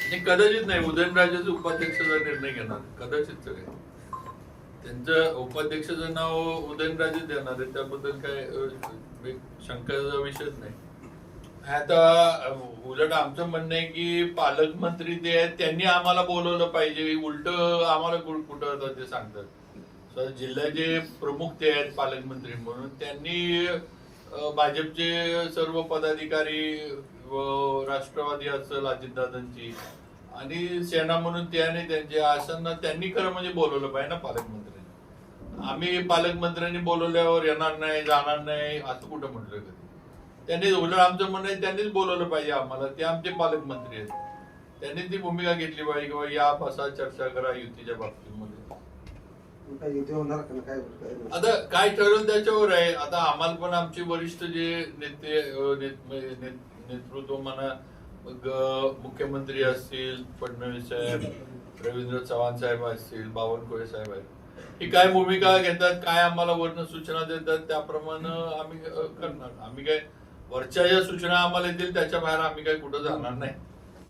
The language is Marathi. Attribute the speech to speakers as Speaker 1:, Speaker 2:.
Speaker 1: आणि कदाचित नाही उदयनराजेचं उपाध्यक्षाचा निर्णय घेणार, कदाचित सगळे त्यांचं उपाध्यक्षाचं नाव उदयनराजे देणार आहे, त्याबद्दल काय शंकाचा विषयच नाही. आता उलट आमचं म्हणणं आहे की पालकमंत्री ते आहेत, त्यांनी आम्हाला बोलवलं पाहिजे, उलट आम्हाला कुठं ते सांगतात. जिल्ह्याचे प्रमुख ते आहेत पालकमंत्री म्हणून, त्यांनी भाजपचे सर्व पदाधिकारी व राष्ट्रवादी असेल अजितदादांची आणि सेना म्हणून ते आणि त्यांचे आसना त्यांनी खरं म्हणजे बोलवलं पाहिजे ना पालकमंत्र्यांनी. आम्ही पालकमंत्र्यांनी बोलवल्यावर येणार नाही जाणार नाही असं कुठं म्हटलं कधी. त्यांनी उलट आमचं म्हणणं आहे त्यांनीच बोलवलं पाहिजे आम्हाला, ते आमचे पालकमंत्री आहेत, त्यांनी ती भूमिका घेतली पाहिजे किंवा या बसा चर्चा करा युतीच्या बाबतीमध्ये. आता काय ठरवलं त्याच्यावर आहे. आता आम्हाला पण आमचे वरिष्ठ जे नेतृत्व म्हणा, मुख्यमंत्री असतील फडणवीस साहेब, रवींद्र चव्हाण साहेब असतील, बावनकुळे साहेब आहेत, ही काय भूमिका घेतात, काय आम्हाला वर्ण सूचना देतात त्याप्रमाणे आम्ही करणार. आम्ही काय वरच्या ज्या सूचना आम्हाला येतील त्याच्या बाहेर आम्ही काही कुठं जाणार नाही.